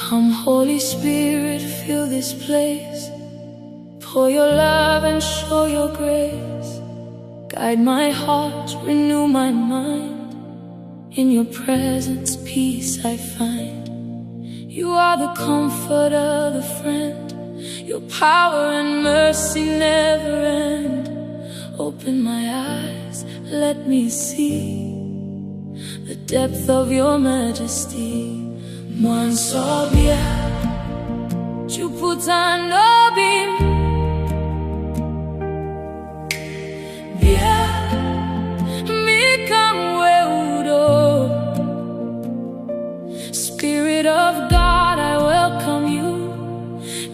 Come, Holy Spirit, fill this place. Pour your love and show your grace. Guide my heart, renew my mind. In your presence, peace I find. You are the comforter, the friend. Your power and mercy never end. Open my eyes, let me see the depth of your majesty. Mwansobia, Juputa nobim, Bia, Mikamwe udo. Spirit of God, I welcome you.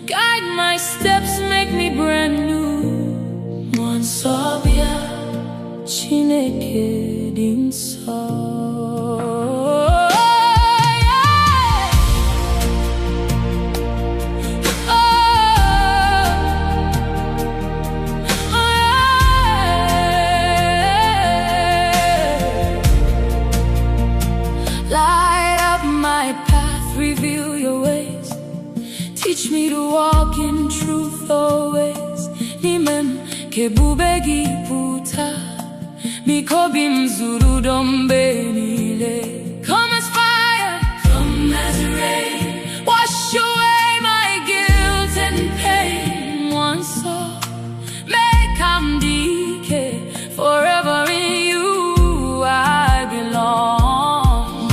Guide my steps, make me brand new. Mwansobia, Chineke dinso. Reveal your ways. Teach me to walk in truth always. Nimem kebubegi puta Mikobi mzuru dombe nile. Come as fire, come as rain. Wash away my guilt and pain. One soul, make amdike. Forever in you I belong.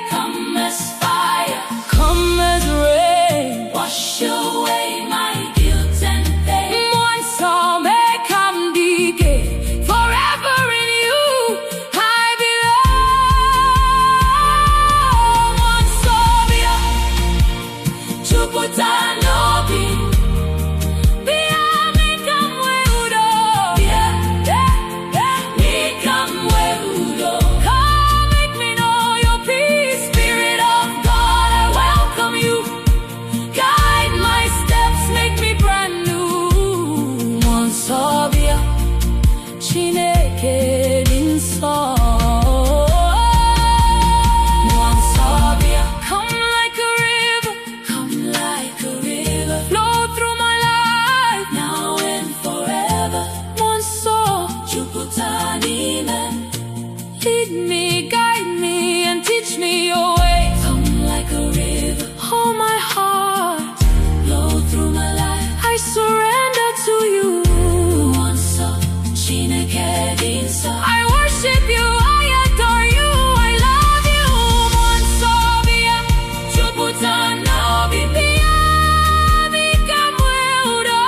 Come as fire, come as rain. Wash away my guilt and pain. One soul, make amdike. Forever in you I belong. One soul, be Juputa nobi. Chineke dinso. Mwansobia, come like a river, come like a river. Flow through my life, now and forever. Mwanso, Juputa nime. Lead me, guide me, and teach me your way. Come like a river, hold my heart. Flow through my life, I surrender to you. I worship you, I adore you, I love you. Mwansobia, Juputa nobi. Bia, mikamwe udo.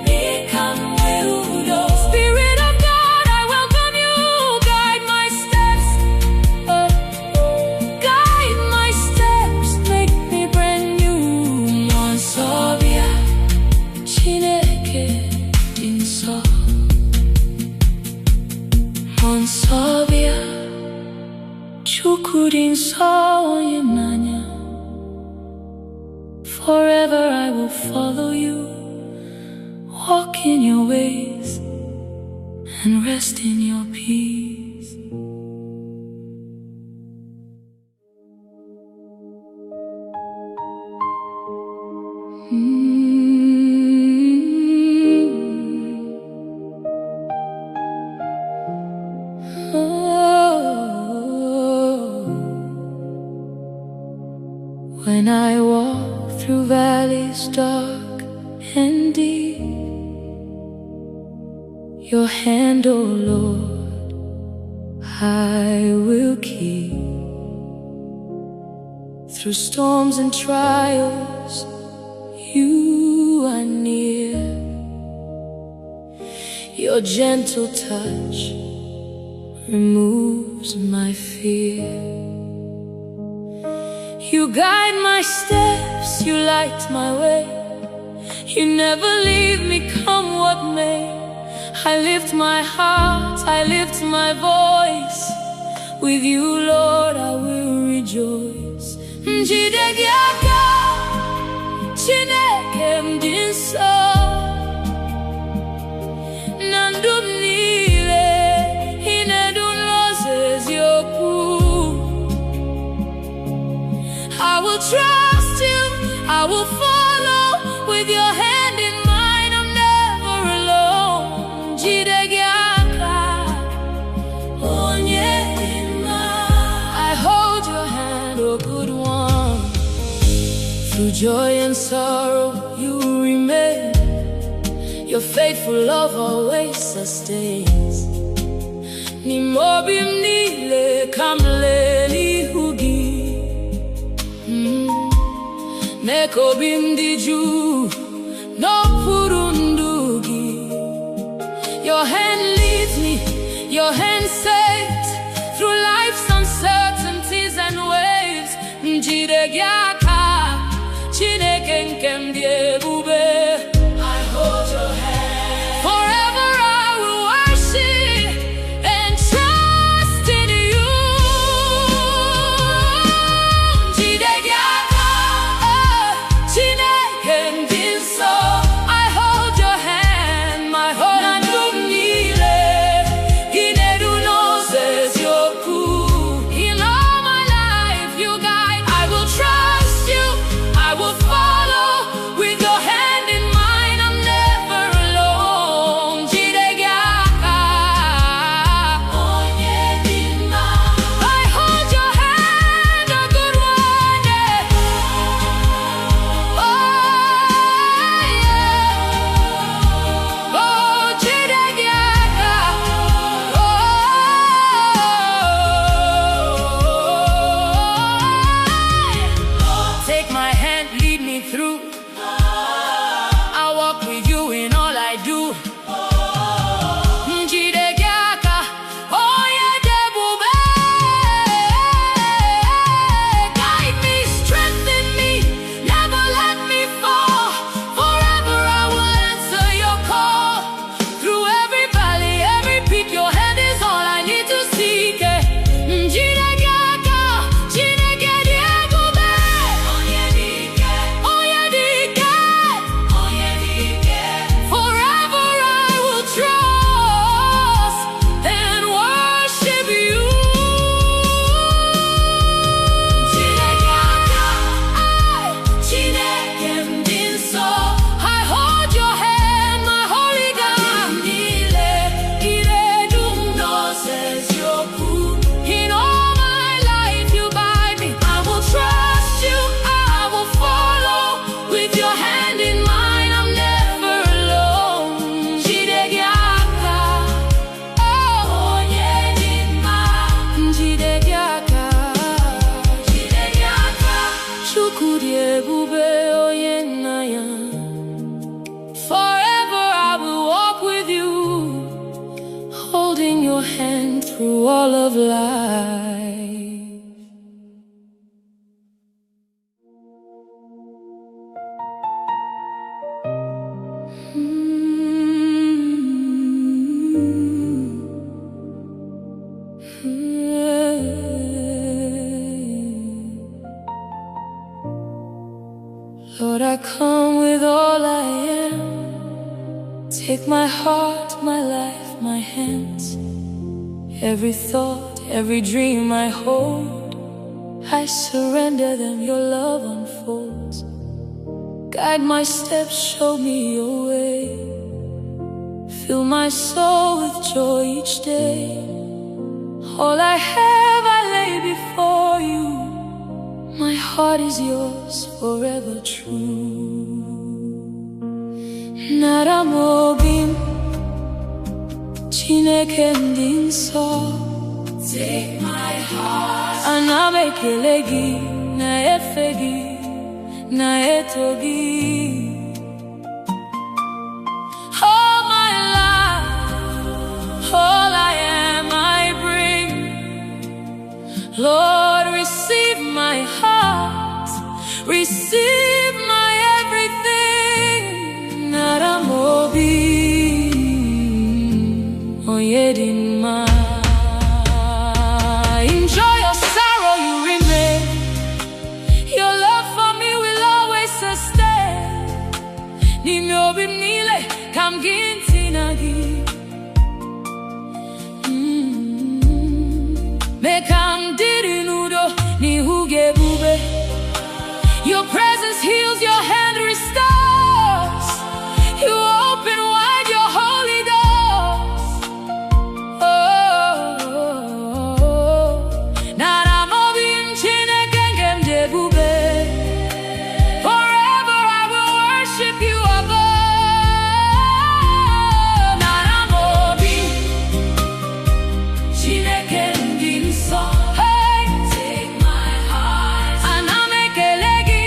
Mikamwe udo. Spirit of God, I welcome you. Guide my steps. Guide my steps, make me brand new. Mwansobia, Chineke. Mwansobia, Chukudinso yemanya. Forever I will follow you, walk in your ways, and rest in your peace. When I walk through valleys dark and deep, your hand, O Lord, I will keep. Through storms and trials, you are near. Your gentle touch removes my fear. You guide my steps, you light my way. You never leave me, come what may. I lift my heart, I lift my voice. With you, Lord, I will rejoice. Njidegiaka, Chineke dị nsọ. Na ndụ m niile, ị na-edu n'ụzọ eziokwu. I will trust you, I will follow. With your hand in mine, I'm never alone. Njidegiaka, onye dị mma. I hold your hand, oh good one. Through joy and sorrow, you remain. Your faithful love always sustains. N'imobi m niile ka m lee n'ihu gị. Mee ka obi m dị jụụ n'okpuru ndụ gị. Your hand leads me, your hand saves through life's uncertainties and waves. Njidegiaka, Chineke nke m dị ebube. I hold your hand. Forever I will worship and trust in you. Njidegiaka, Chineke dị nsọ. I hold your hand, my whole na ndụ m niile. Ị na-edu n'ụzọ eziokwu. In all my life you guide. I will trust you, I will follow. With your hand in mine, I'm never alone. Njidegiaka, onye dị mma. I hold your hand, a good one, yeah. Oh, yeah. Oh, Njidegiaka. Oh, take my hand, lead me through. I'll walk with you in all I do. Njidegiaka, onye dị ebube. Guide me, strengthen me, never let me fall. Forever I will answer your call. Through every valley, every peak, your hand is all I need to seek. Njidegiaka, Chineke dị ebube. Onye dị ike, onye dị ike, onye dị ike. Forever I will trust and worship you. Njidegiaka, Chineke dị nsọ. I hold your hand, my holy God. Niile, ị na-edu m n'ụzọ eziokwu. In all my life you guide me. I will trust you, I will follow. With your hand in mine, I'm never alone. Njidegiaka, onye dị mma. Njidegiaka, Njidegiaka, Chukwu dị ebube, onye nna ya. Forever I will walk with you, holding your hand through all of life. Lord, I come with all I am. Take my heart, my life, my hands. Every thought, every dream I hold, I surrender them, your love unfolds. Guide my steps, show me your way. Fill my soul with joy each day. All I have I lay before you. My heart is yours, forever true. 나라모빔 Chineke dị nsọ. Take my heart. Ana m ekele gị, na-efe gị, na-eto gị. All my life, all I am I bring. Lord, receive my heart, receive my everything. 나라모빔 오예딘마. Enjoy your sorrow, you remain. Your love for me will always sustain. 니묘빔 니레 감긴 티나기. 메감들이 누도 니 후게 부배. Your presence heals, your hand restores. You open wide your holy doors. 나라모빔 Chineke gemdebube. Forever I will worship you above. 나라모빔 Chineke dimso. Hey, take my heart. anamekelegi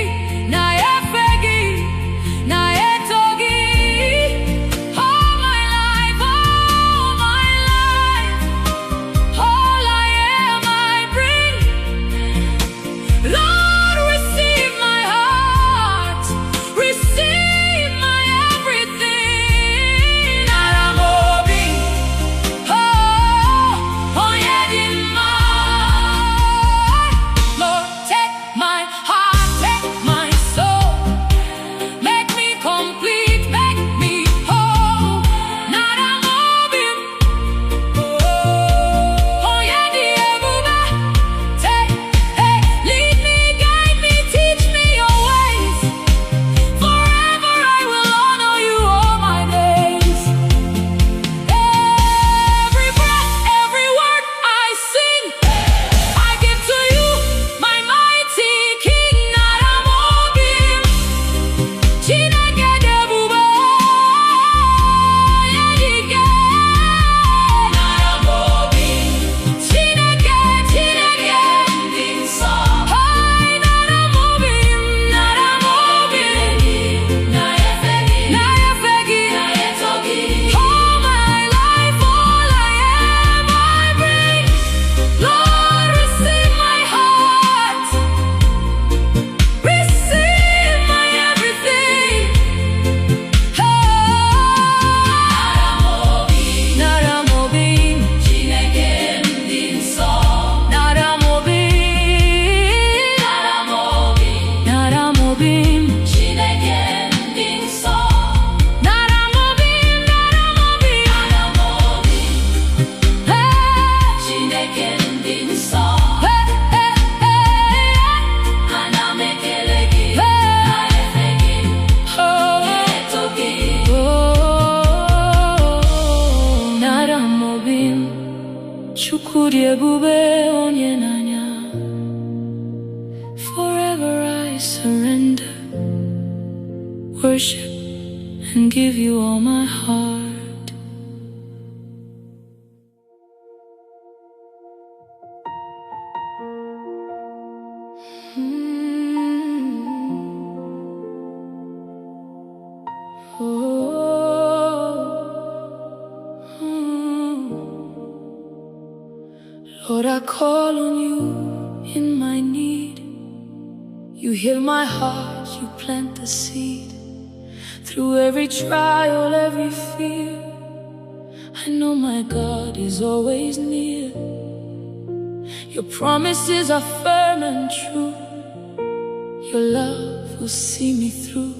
나efegi 나etogi. All my life, all I am I bring. Lord, receive my heart, receive my everything. 나라모빔 오예딘마. Lord, take my heart, take my soul. Make me complete, make me whole. 나라모빔 오예디에부바. Take, hey, lead me, guide me, teach me your ways. Forever I will honor you all my days. Every breath, every word I sing, I give to you, my mighty King. 나라모빔 Chineke debuba. 예디게. 나라모빔 Chineke dimso. Hey, 나라모빔 나efegi 나etogi. All my life, all I am I bring. Lord, receive my heart, receive my everything. 나라모빔 Chineke dimso. 나라모빔 Chineke dimso. 나라모빔 Chineke dimso. anamekelegi 나efegi 나etogi. 나라모빔 축구리 부배 온예나냐. Forever I surrender, worship and give you all my heart. Lord, I call on you in my need. You heal my heart, you plant the seed. Through every trial, every fear, I know my God is always near. Your promises are firm and true. Your love will see me through.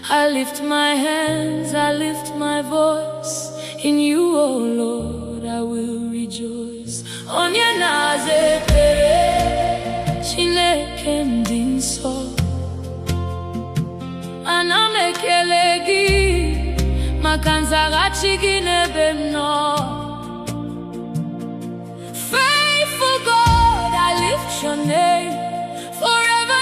I lift my hands, I lift my voice. In you, oh Lord, I will rejoice. Onye nazepere Chineke dị nsọ. Ana m ekele gị maka nzaghachi gị n'ebe m nọ. Faithful God, I lift your name. Forever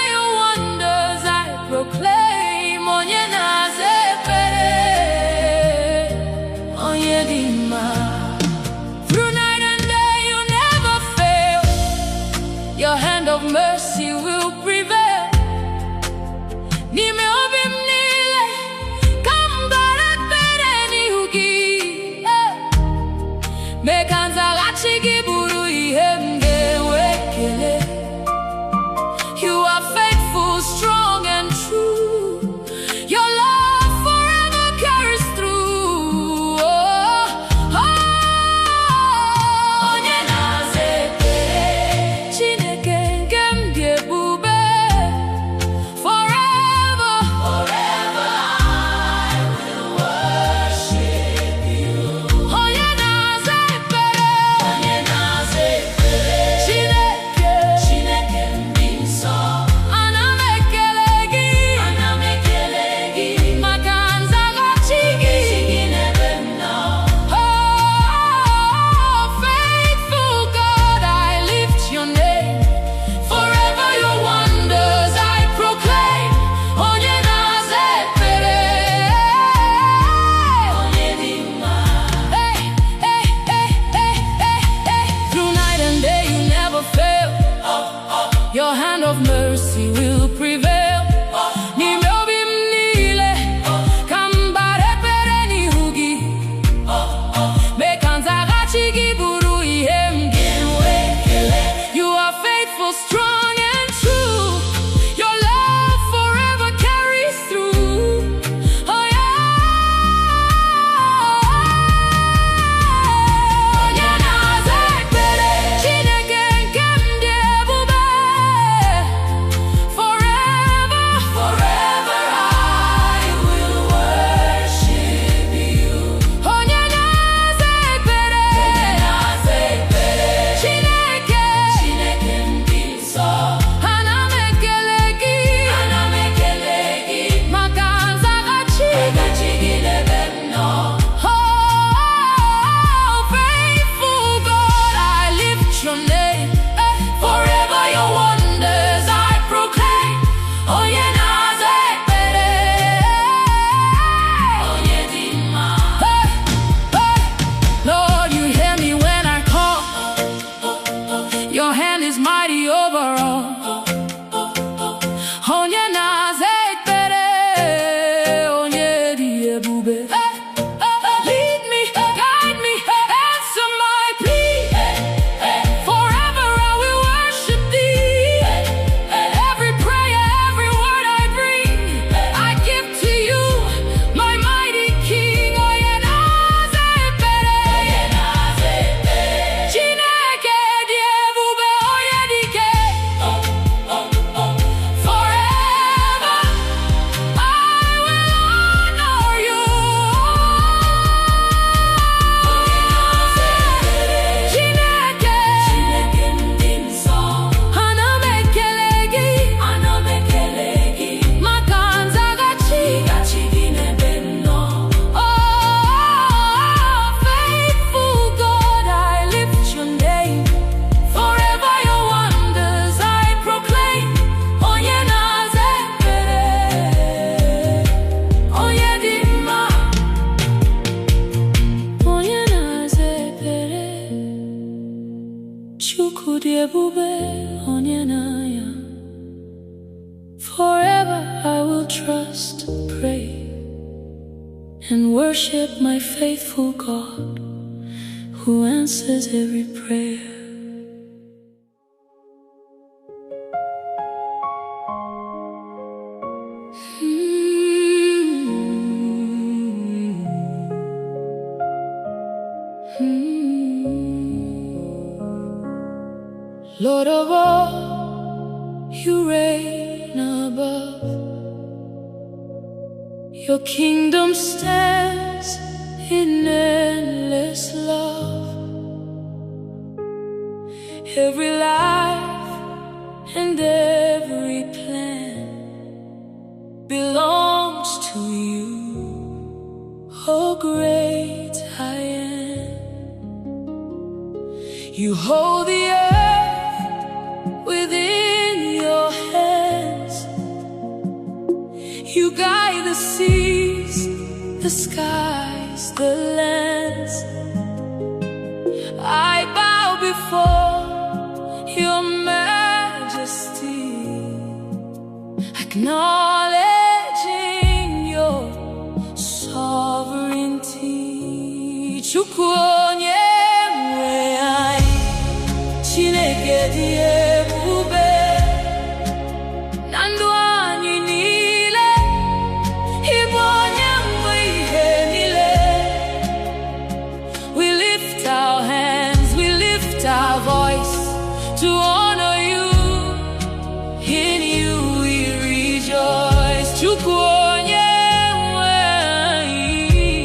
Forever I will trust, pray, and worship my faithful God, who answers every prayer. Lord of all, you reign above. Your kingdom stands in endless love. Every life and every plan belongs to you, oh great I am. You hold the earth within your hands. You guide the seas, the skies, the lands. I bow before your majesty, acknowledging your sovereignty. Chukwu onye nwe anyị, Chineke dị ebube na ndụ anyị niile. Ị bụ onye nwe ihe niile. We lift our hands, we lift our voice to honor you. In you we rejoice. Chukwu onye nwe anyị,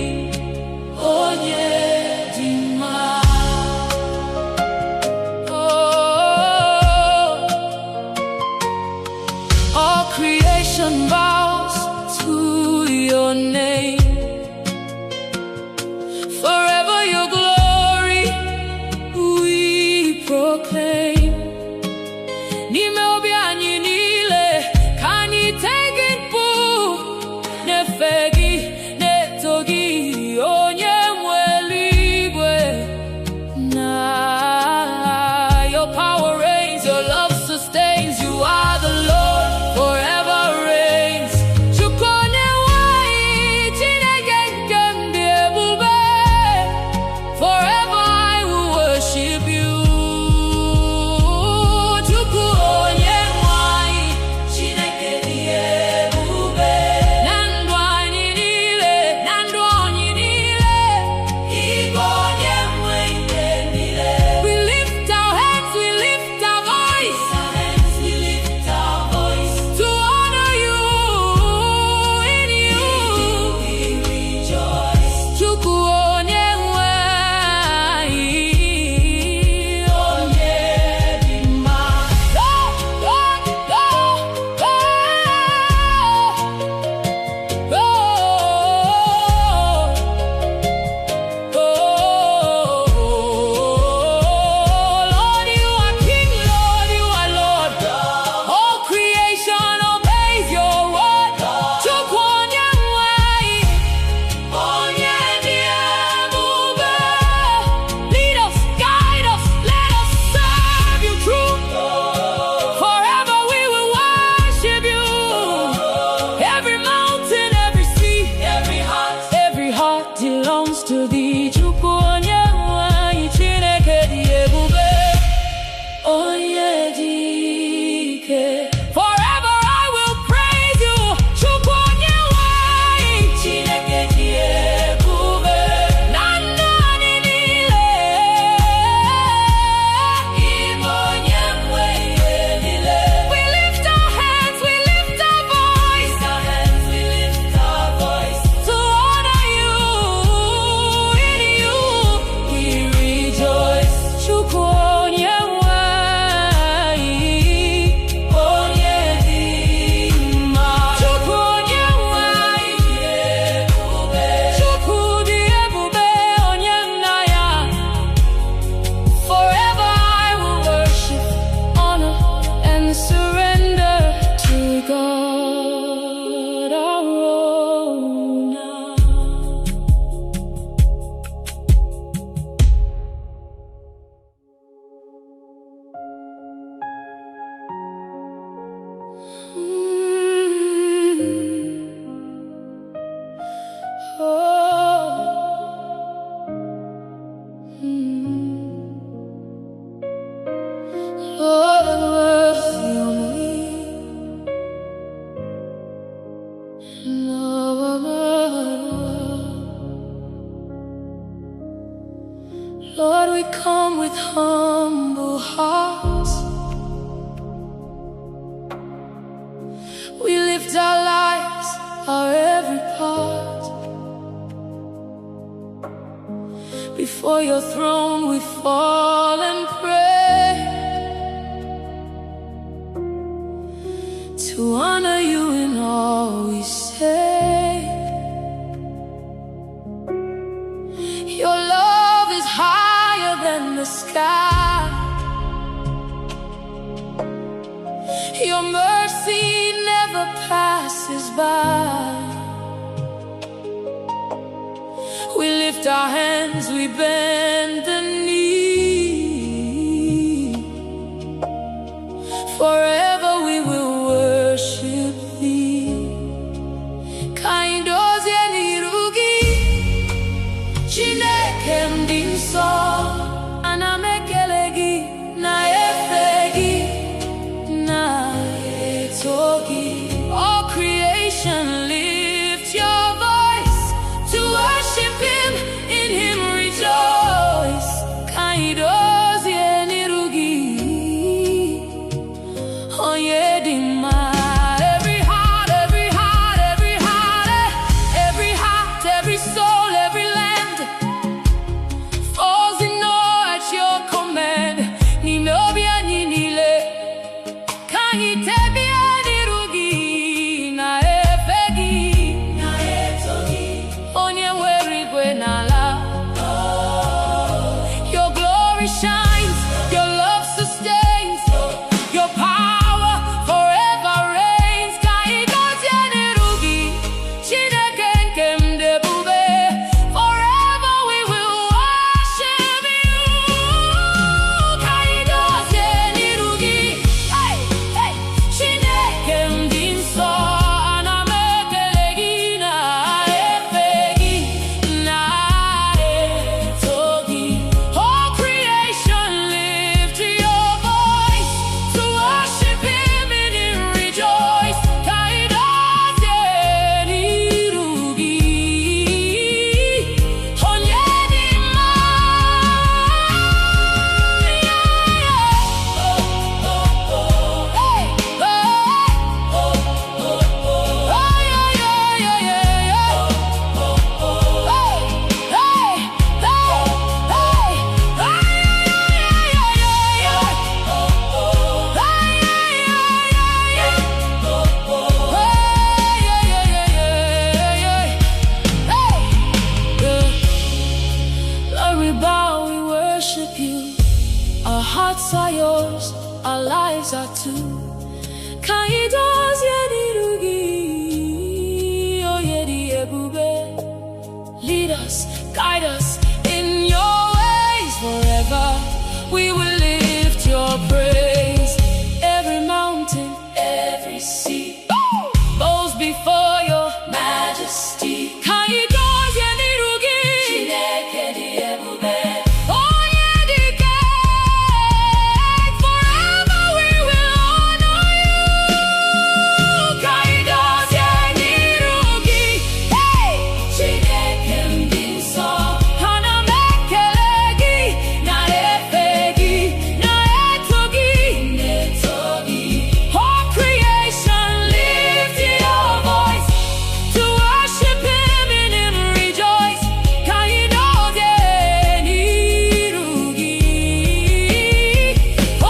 onye dị mma. All creation bows to your name. Forever your glory we proclaim. N'ime obi anyị niile ka anyị tege mkpu na-efe gị, na-eto gị, onye nwe eluigwe na. Your power reigns, your love sustains. You are the Lord, forever reigns. Chukwu onye nwe anyị, we come with humble hearts. We lift our lives, our every part. Before your throne we fall and pray, to honor you in all we say. Your love is higher than the sky. Your mercy never passes by. We lift our hands, we bend the knee. Forever we will worship thee. Kaindozi enirugi, Chineke ndi nsọ. Anamekelegi na efegi na etogi. All creation lift your voice to worship him, in him rejoice. Kaindozi enirugi, oyedima. Every heart, every heart, every heart, every heart, every soul, every land falls in awe at your command. Ninobia ninile, kaitebia nirugi na efegi na etogi. Onye werigwe nala. Your glory shines, your love sustains, your power forever reigns. Kaidozi enirugi, Chineke nke mdebube. Forever we will worship you. Kaidozi enirugi, hey, hey. Chineke ndi nsọ. Anamekelegi na efegi na etogi. All creation lift your voice to worship him, and in rejoice. Kaidozi enirugi, onyedima. Lord, we bow, we worship you. Our hearts are yours, our lives are too. Kaidozi enirugi, oyedi ebube. Lead us, guide us in your ways. Forever we will lift your praise. Every mountain, every sea bows before your majesty. Kaidozi enirugi, Chineke di ebube. Oyedike. Forever we will honor you. Kaidozi enirugi, hey. Chineke ndi nsọ. Anamekelegi na efegi na etogi. All creation lift your voice to worship him, and in rejoice. Kaidozi enirugi,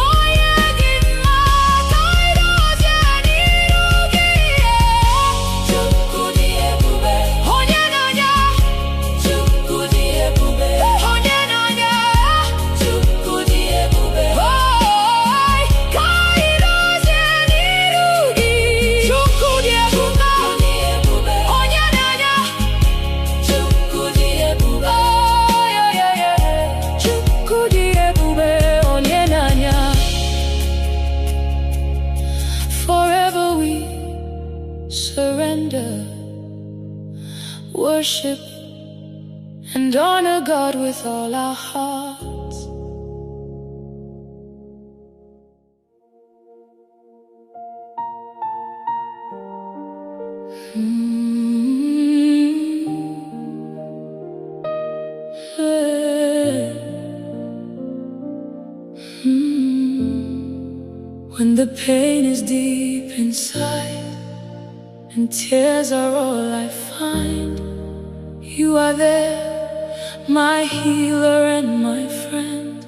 oyedima. Kaidozi enirugi, Chukwu di ebube. Onye na-anya, Chukwu di ebube. Onye na-anya, Chukwu di ebube. Kaidozi enirugi, Chukwu di ebube. Onye na-anya, Chukwu di ebube. Chukwu di ebube. Onye na-anya. Forever we surrender, worship and honor God with all our hearts. pain is deep inside, and tears are all I find. You are there, my healer and my friend.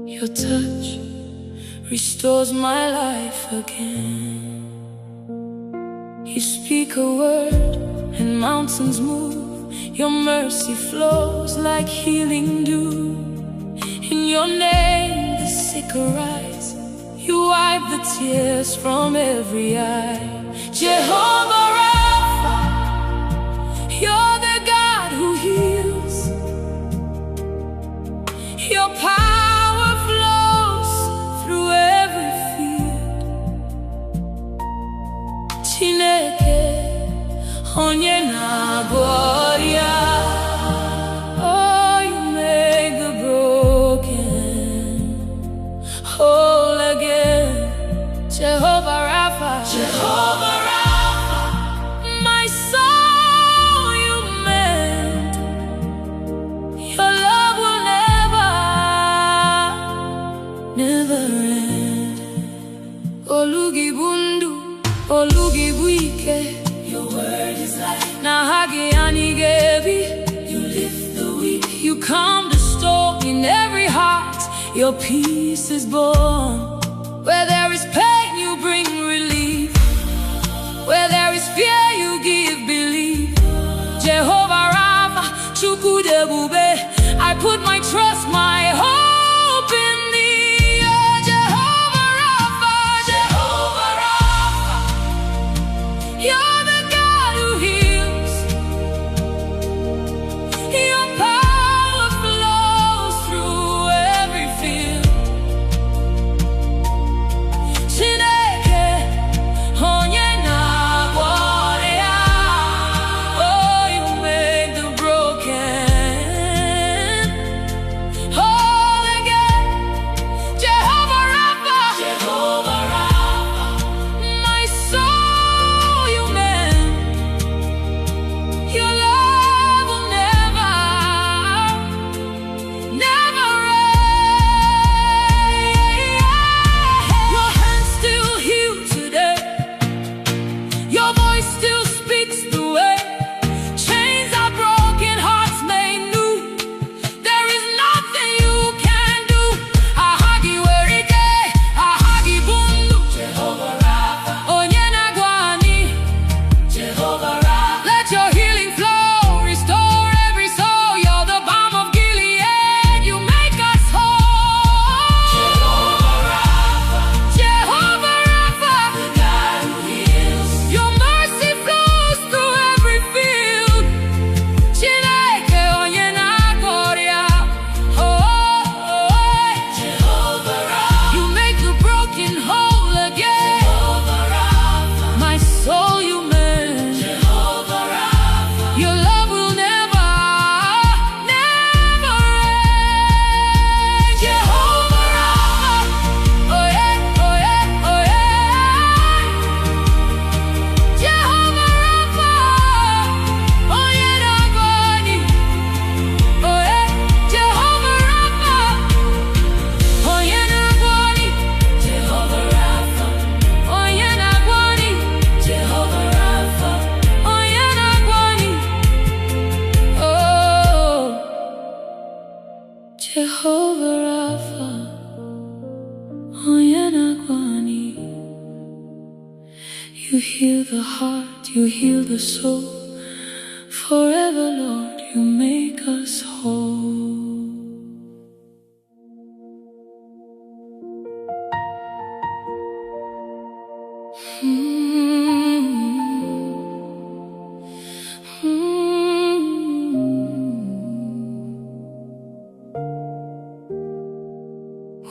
Your touch restores my life again. You speak a word and mountains move. Your mercy flows like healing dew. In your name the sick arise. You wipe the tears from every eye. Jehovah Rapha, you're the God who heals. Your power flows through every field. Chineke, onye na-agwọrịa. Oh, you make the broken whole again. Jehovah Rapha, Jehovah Rapha, my soul you mend. Your love will never end. Olugi bundu, olugi buike. Your word is life. Nahagi anigebi. You lift the weak. You calm the storm in every heart. Your peace is born. Where there is pain, you bring relief. Where there is fear, you give belief. Jehovah Rapha, Chukudebube, I put my trust, my hope in thee. Oh, Jehovah Rapha, Jehovah Rapha, you're the God who heals. Your power flows through every field. Chineke, onye na-agwọrịa. Oh, you make the broken whole again. Jehovah Rapha, Jehovah Rapha, my soul you mend. Your love will never end. Your hands still heal today. Your voice still speaks the way. Chains are broken, hearts made new. There is nothing you can do. Ahagi werike, ahagi bundu. Jehovah Rapha, onye na-agwani. Jehovah Rapha, let your healing flow, restore every soul. You're the balm of Gilead, you make us whole. Jehovah Rapha, Jehovah Rapha, the God who heals. Your mercy flows through every field. Chineke, onye na-agwọrịa. Oh, Jehovah Rapha, you make the broken whole again. Jehovah Rapha, my soul you mend. Jehovah Rapha, your love will never end. Jehovah Rapha, oh yeah, oh yeah, oh yeah. Jehovah Rapha, onye na-agwọrị. Oh yeah, Jehovah Rapha, onye na-agwọrị. Jehovah Rapha, onye na-agwọrị. Jehovah Rapha, onye na-agwọrị. Oh, Jehovah Rapha, onye na-agwọrị. You heal the heart, you heal the soul. Forever, Lord, you make us whole.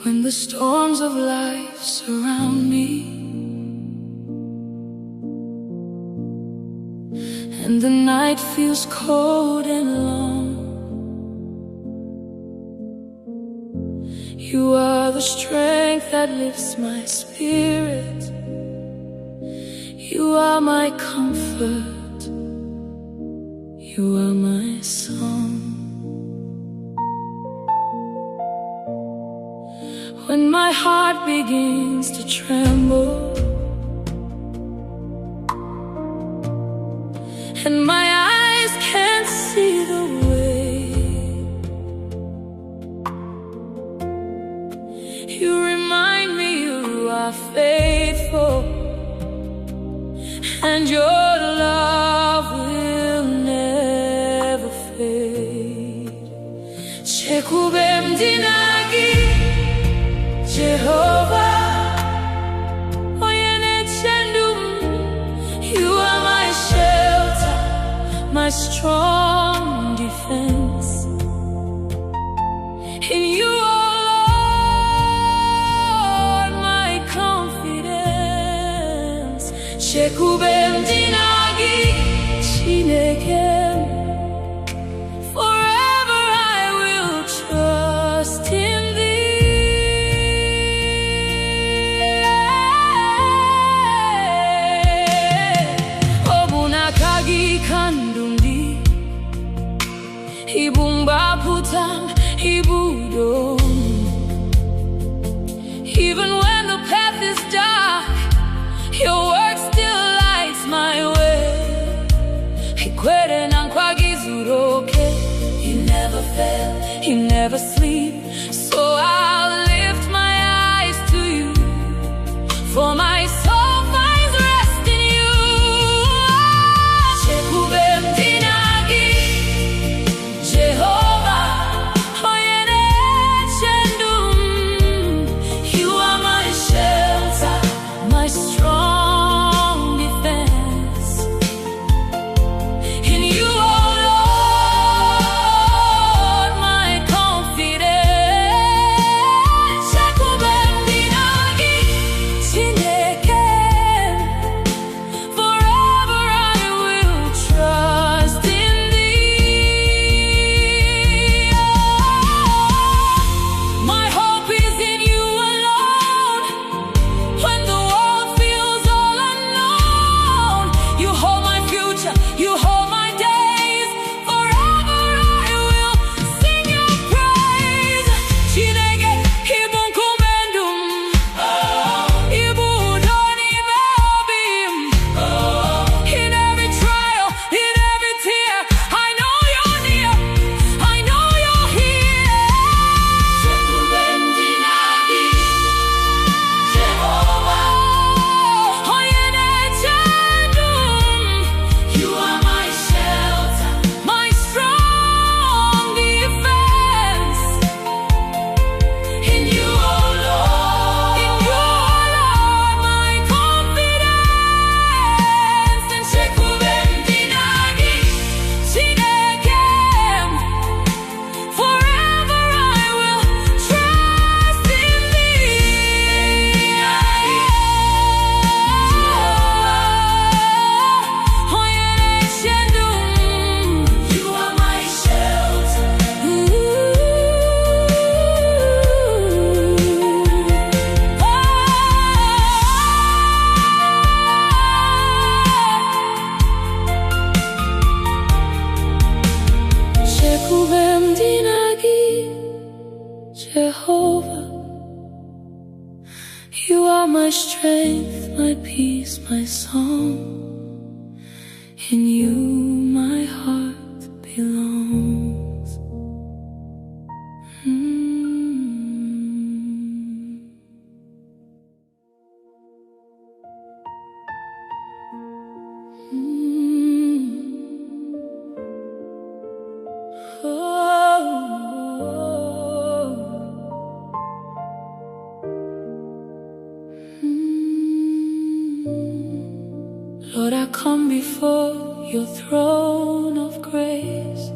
When the storms of life surround me, and the night feels cold and long, you are the strength that lifts my spirit. You are my comfort. You are my song. When my my heart begins to tremble, and my eyes can't see the way. You remind me you are faithful, and your love will never fade. Chekube mdinagi Jehovah, oyene chendum. You are my shelter, my strong defense. In you, oh Lord, my confidence. Chekube mdinagi Chineke. Forever I will trust in thee. Obunakagi kandundi ibumba putam ibudom. Even when the path is dark, your work still lights my way. Hikwere nankwagi zuroke. You never fail, you never sleep. So I'll lift my eyes to you, for my soul finds rest in you. Chekube mdinagi Jehovah, oyene chendum. You are my shelter, my strong defense. In you, oh Lord, my confidence. Chekube mdinagi Chineke. Forever I will trust in thee. My hope is in you alone. When the world feels all unknown, you hold my future, you hold my days. Forever I will sing your praise. Chineke ibunkumendum, ibudoni beobim. In every trial, in every tear, I know you're near, I know you're here. Chekube mdinagi Jehovah, oyene chendum. You are my shelter, my strong defense. In you, oh Lord, in you, oh Lord, my confidence. And Chekube mdinagi Chineke. Forever I will trust in thee. Oyene chendum. You are my shelter. Chekube mdinagi Jehovah, you are my strength, my peace, my song. In you my heart belongs. Lord, I come before your throne of grace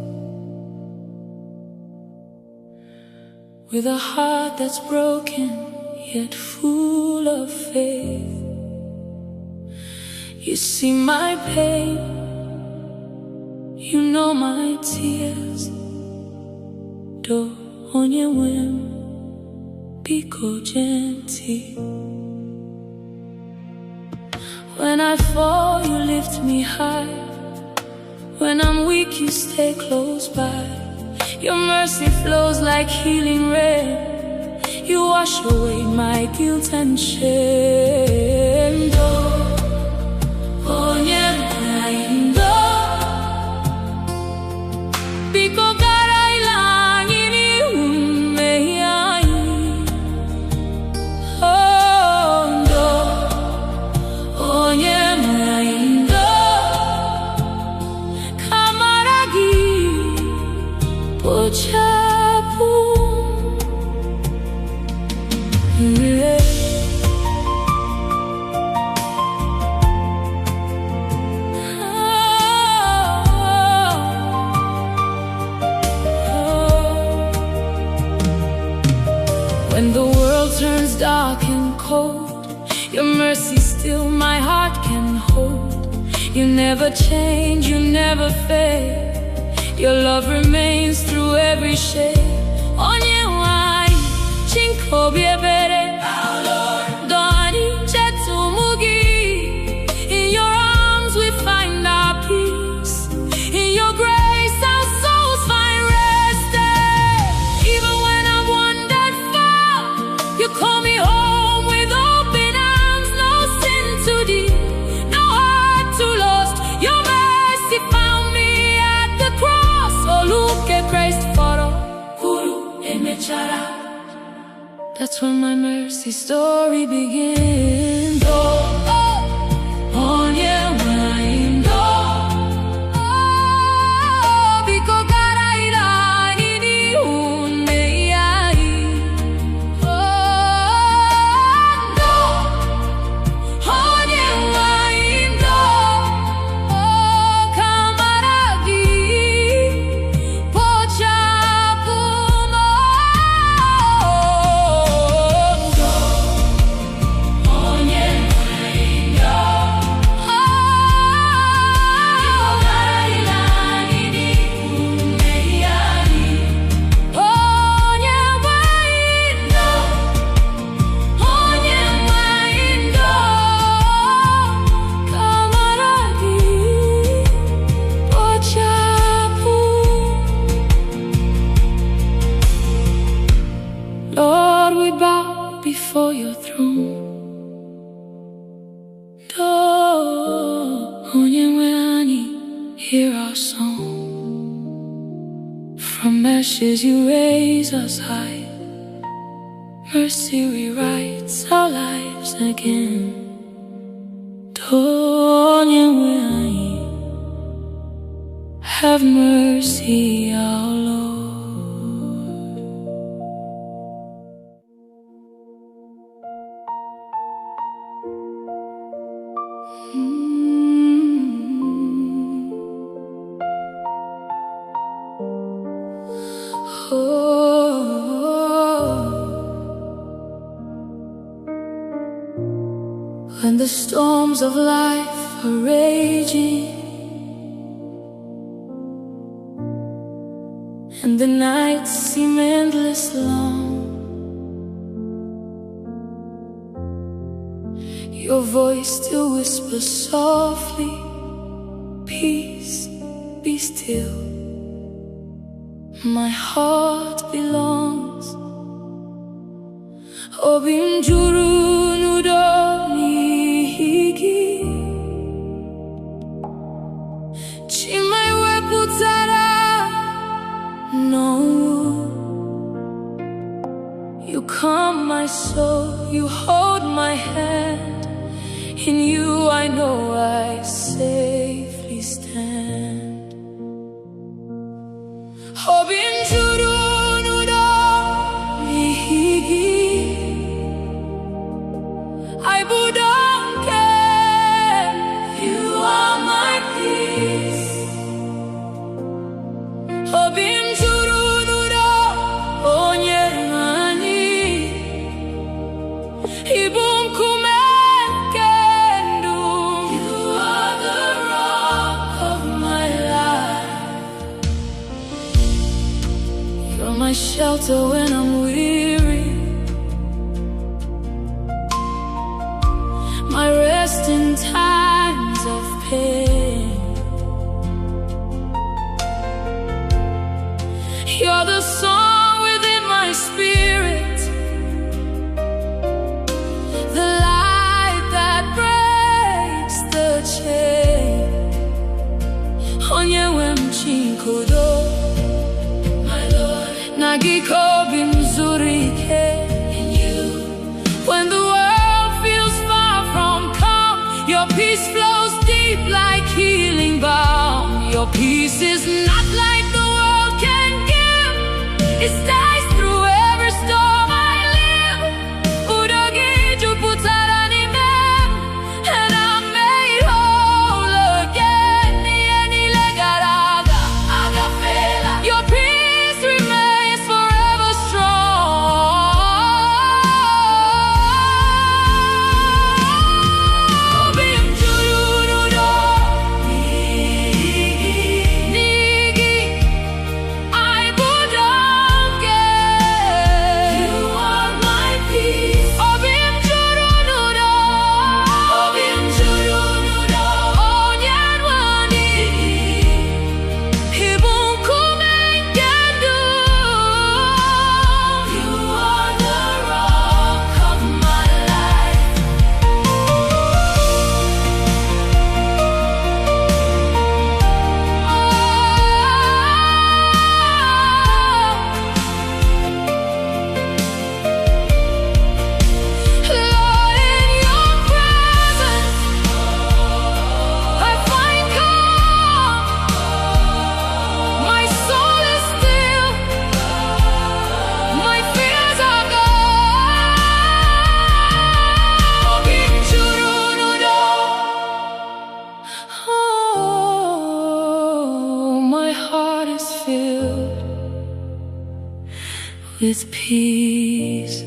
with a heart that's broken yet full of faith. You see my pain, you know my tears. Do onye wem biko genti. When I fall, you lift me high. When I'm weak, you stay close by. Your mercy flows like healing rain. You wash away my guilt and shame. Onye maindo, biko gara ilangi ni umeyai. Ondo, onye maindo, kamaragi pochapu. When the world turns dark and cold, your mercy still my heart can hold. You never change, you never fade. Your love remains through every shade. Onye wai chinko biebere, our Lord. Doni chetumugi. In your arms we find our peace. In your grace our souls find rest. Even when I've wandered far, you call me home with open arms. No sin too deep, no heart too lost. Your mercy found me at the cross. Oh, look at Christ photo. That's when my mercy story begins. Oh, oh, onye maindo, oh, biko gara ilangi ni umeyai. Oh, no, onye maindo, oh, kamaragi pochapu. Lord, we bow before your throne. Hear our song. From ashes you raise us high. Mercy rewrites our lives again. Have mercy, our Lord. When the storms of life are raging and the nights seem endless long, your voice still whispers softly, peace, be still. My heart belongs. Obinjuru nudoni hiki Chimaiwe putara no. You calm my soul, you hold my hand. In you I know I safely stand. Obinjuru nudoni hiki I budonke, you are my peace. Obinjuru nudo onye mani, ibum kumekendu. You are the rock of my life. You're my shelter when I'm weary, my rest in times of pain. You're the song within my spirit, Nagikobi mzuri ke in you. When the world feels far from calm, your peace flows deep like healing balm. Your peace is not like the world can give. It stays through every storm I live. Udogi juputara ni me, and I'm made whole again. Nieni legaraga agafela. Your peace remains forever strong. Obi mjurudo nigi I budonge. You are my peace. Obi mjurudo onyenwani ibunkumengendu. You are the rock of my life. Lord, in your presence I find calm. My soul is still, my fears are gone. Obi mjurudo. Oh, my heart is filled with peace.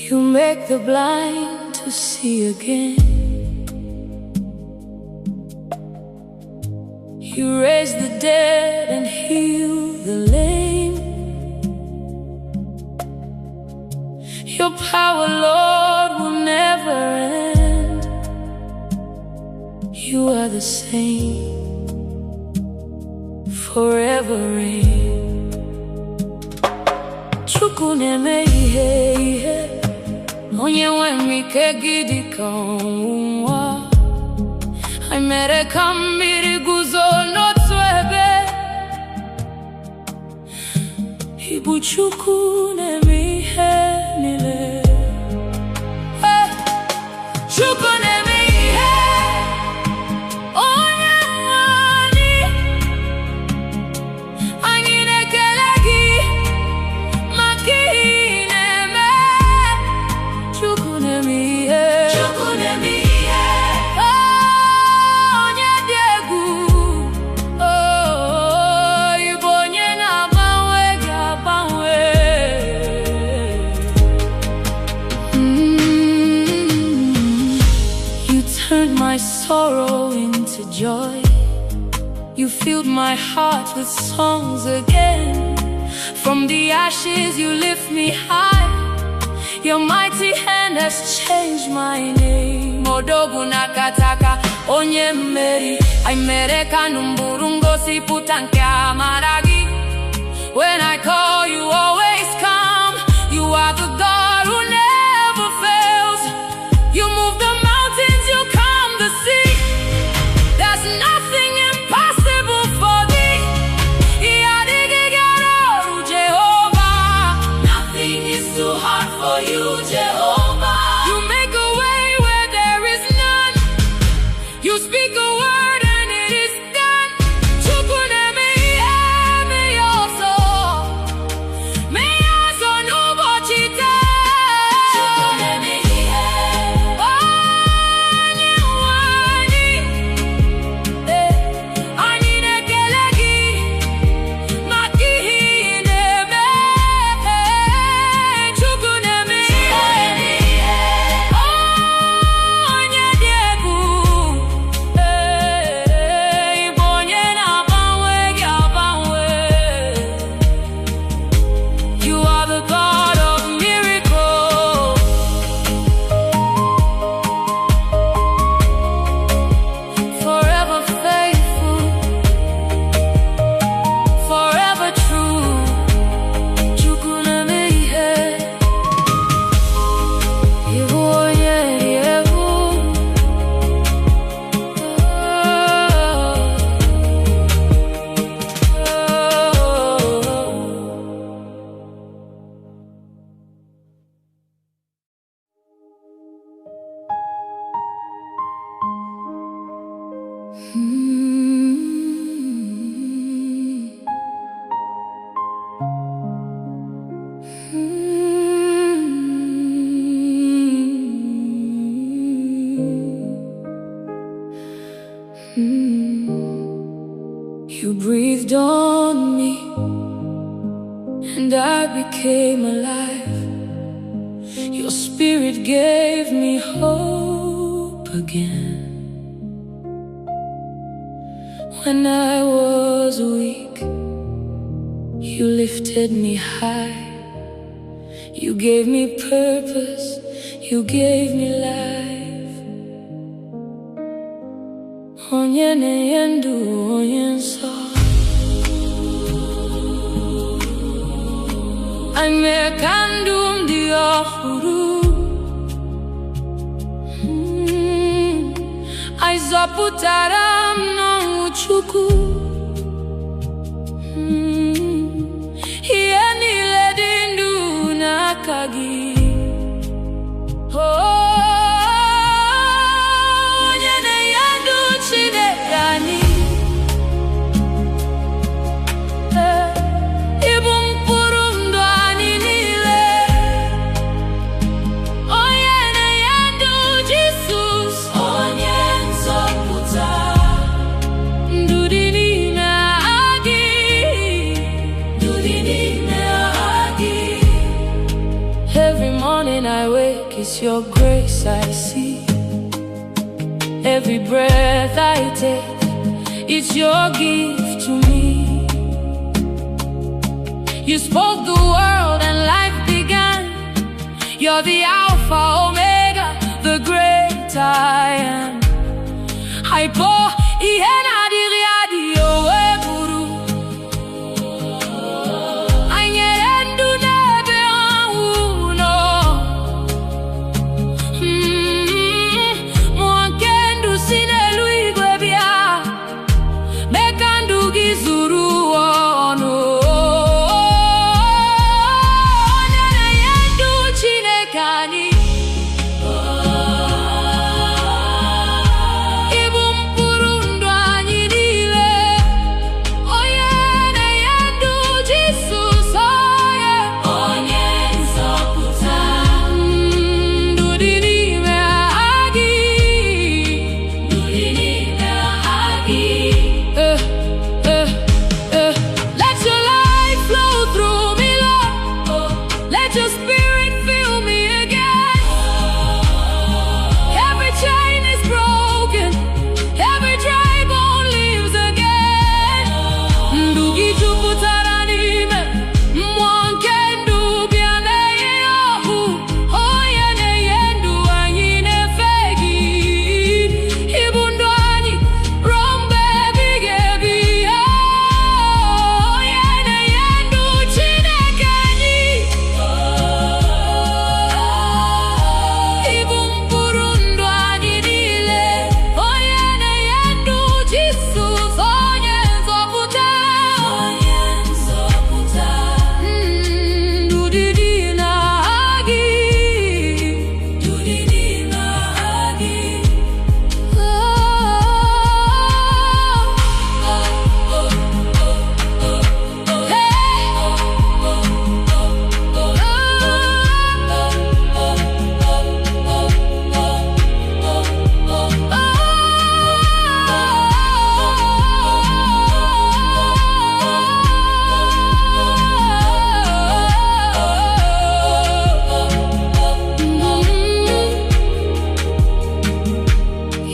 You make the blind to see again. You raise the dead and heal the lame. Your power, Lord, will never end. You are the same, forever reign. Chukuneme ihe ihe, onye nwe m ike gidi ka ọnwụnwa. I mere ka mmiri guzo n'otu ebe. Ị bụ Chukwu na-eme ihe niile. Chukwu na-eme ihe, onye nwe anyị. Anyị na-ekele gị maka ihe ị na-eme. Chukwu na-eme ihe. Chukwu na-eme ihe. Onye dị egwu. Ị bụ onye na-agbanwe ga-agbanwe. You turned my sorrow into joy. You filled my heart with songs again. From the ashes you lift me high. Your mighty hand has changed my name. Odogu nakataka onye mmeri. I mere ka numburu ngosipụta nke amara gị. When I call you always come. You are the God who never fails. You move the mountains, you calm the sea. There's nothing impossible for thee. Jehovah. Nothing is too hard for you, Jehovah. You make a way where there is none. You speak a word and it is done. Chukwu na-eme ihe, eme ya ọzọ. You breathed on me, and I became alive. Your spirit gave me hope again. When I was weak, you lifted me high. You gave me purpose, you gave me life. Onye na-endu onye nsọ, Amerika ndụ m dị ọhụrụ. Anyị zọpụtara m n'ọnwụ Chukwu. Ihe niile dị ndụ n'aka gị. Onye na-enye ndụ Chineke anyị. Ịbụ mkpụrụ ndụ anyị niile. Onye na-enye ndụ Jisọs, onye nzọpụta. Ndụ dị n'ime gị. Ndụ dị n'ime gị. Every morning I wake, it's your grace I see. Every breath I take, it's your gift to me. You spoke the world and life began. You're the Alpha, Omega, the great I am. Hypo, ihena diriadi oweburu. Anyerendu nebe anwuno. Mwankendu sinelu igwebia. Mekandu gizuru ono.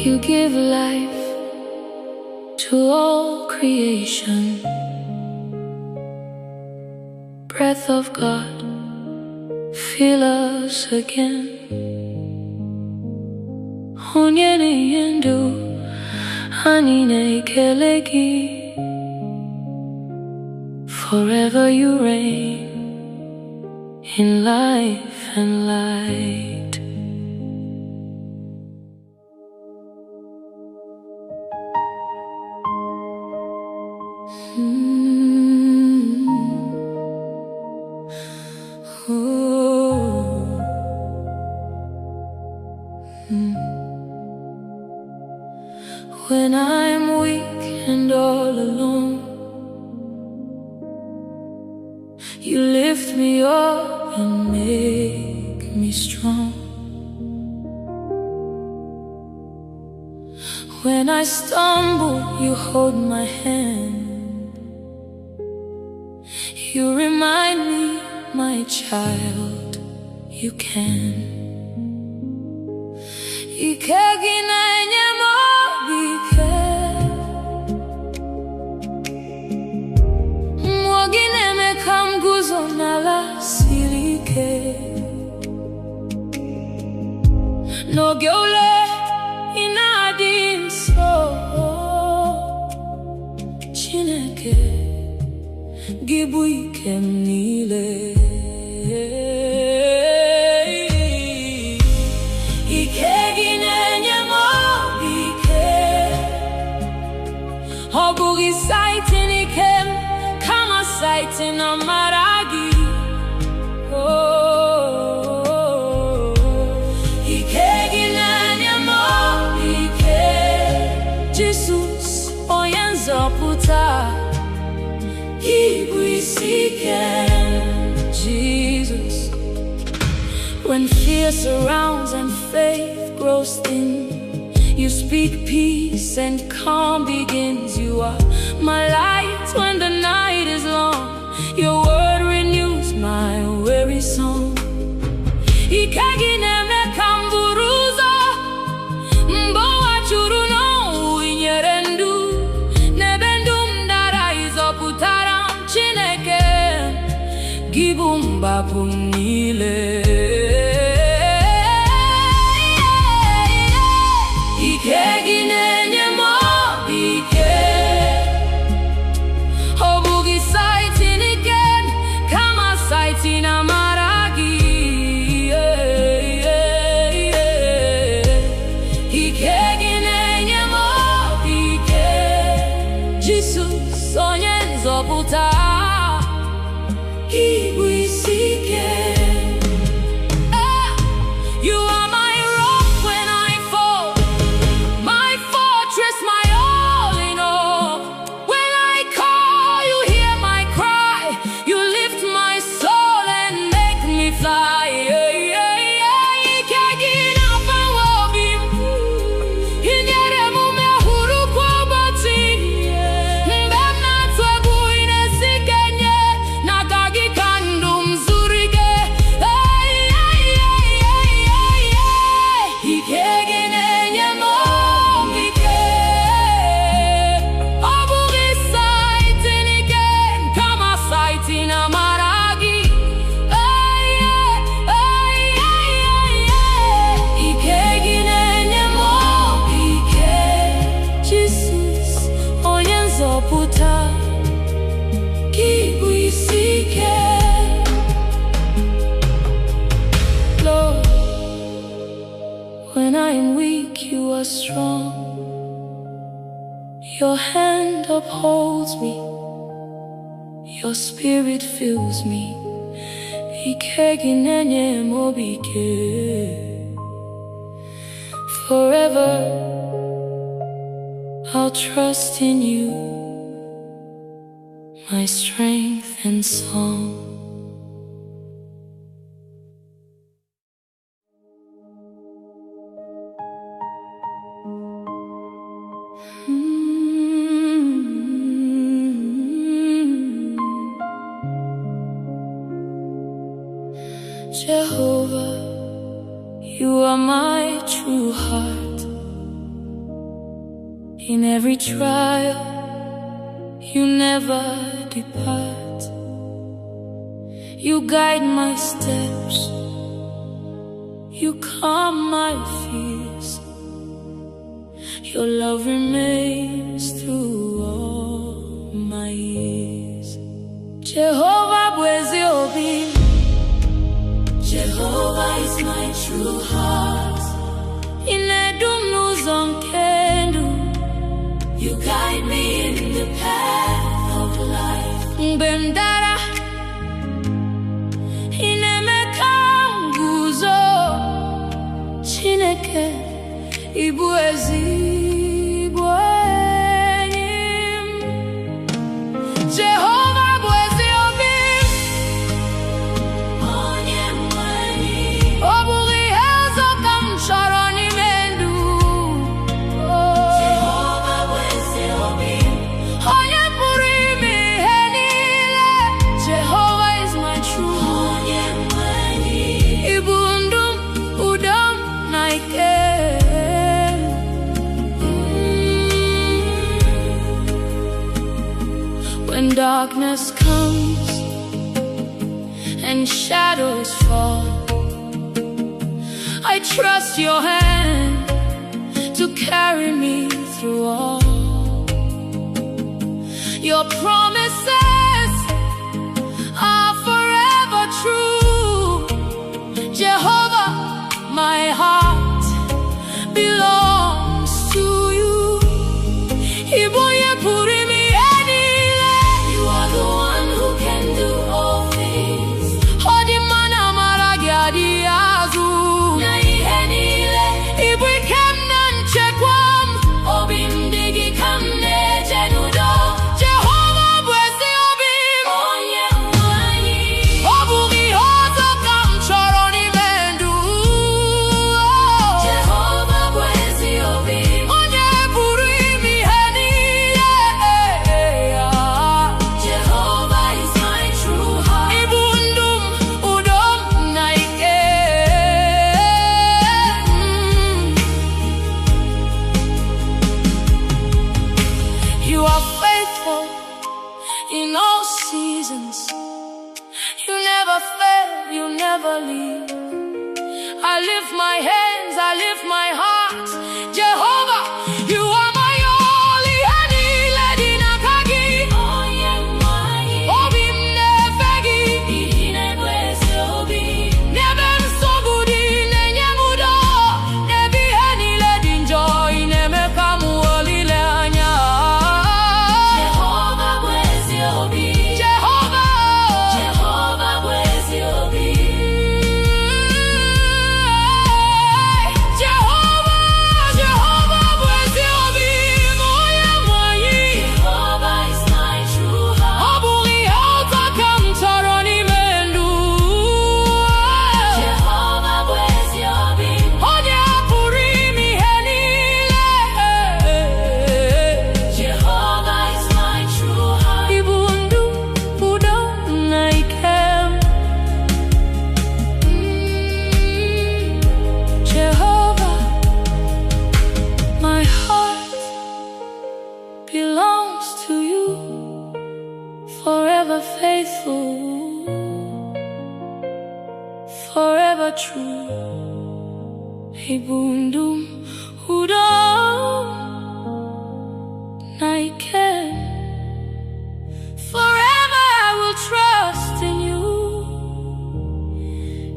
You give life to all creation. Breath of God, fill us again. Onye na-enye ndụ, anyị na-ekele gị. Forever you reign in life and light. When I'm weak and all alone, you lift me up and make me strong. When I stumble, you hold my hand You remind me, my child, you can. Ikeginenye mobike Mwogine kamguzo nala silike No geule inadin so Chineke Gibu ikem nile Ikeginenye mobike Obugi saitin ikem Kama saitin amaragi Ikeginenye mobike Jesus oyenzoputa Igbo Jesus. When fear surrounds and faith grows thin, you speak peace and calm begins. You are my light when the night is long. Your word renews my weary song. Ikagineme kamburuzo, mboa churuno inyerendu, nebendum dara izoputara Chineke. Gibumba punile Ikeginenye mobike Obugi saitin iken Kama saitin amaragi Ikeginenye mobike Jesus onyenzoputa Igbo You are my rock when I fall, my fortress, my all in all. When I call, you hear my cry. You lift my soul and make me fly. Lord, when I am weak, you are strong. Your hand upholds me. Your spirit fills me. Ikeginenye mobike. Forever I'll trust in you, my strength and song. Jehovah, you are my true heart. In every trial, you never depart. You guide my steps, you calm my fears. Your love remains through all my years. Jehovah, bwezi obi. Jehovah is my true heart. Inedum nuzonkendu. You guide me in the path of life. Bendara inemekanguzo Chineke ibwezi Jehovah bwezi obi onye mwani oburi hezo kamsharoni mendu Jehovah bwezi obi onye puri mi henile when darkness comes and shadows fall. I trust your hand to carry me through all. Your promises are forever true. Jehovah, my heart belongs to you. You are the one who can do all things. You are faithful in all seasons. You never fail, you never leave. I lift my hands, I lift my heart. Jehovah, you are my only honey, Lady Nakagi. Obi mnefegi, inebwese obi. Nebem sogudi, nenyemudo. Nebi hani Lady Joy, nemekamu olile anya. Jehovah bwezi obi. Jehovah bwezi obi. Belongs to you, forever faithful, forever true. Ibundum udom naiken. Forever I will trust in you.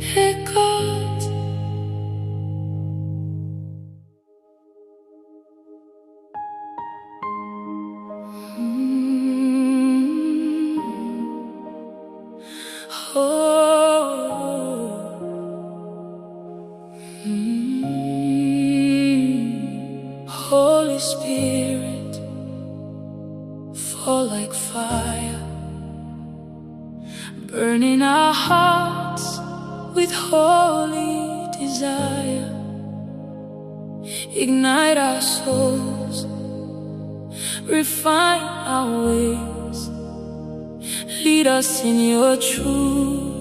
Hey God. Holy Spirit, fall like fire, burning our hearts with holy desire. Ignite our souls, refine our ways, lead us in your truth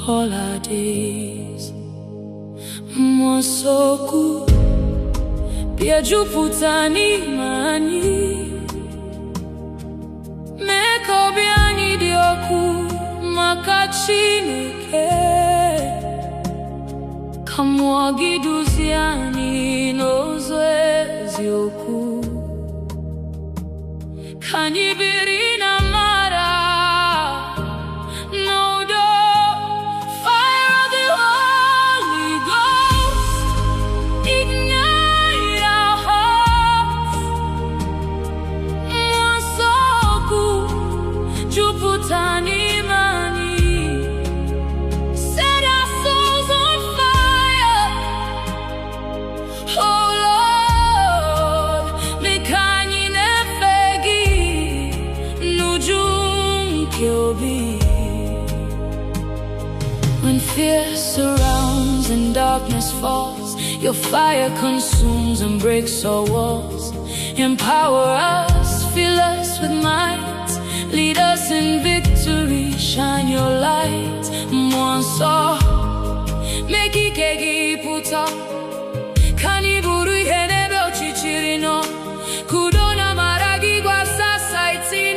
all our days. Mwasoku biajuputani mani meko biani dioku makachinike kamwagiduziani nozwezioku kanibirina mara nodo fire of the Holy Ghost ignite our hearts. Mwasoku juputani mani set our souls on fire. Oh Lord, mekani nefegi nujum kyobi. When fear surrounds and darkness falls, your fire consumes and breaks all walls. Empower us, fill us with might, lead us in victory, shine your light. Mwanso, meki kegi puta, kaniburu henebe ochichirino, kudona maragi kwa sasa iti.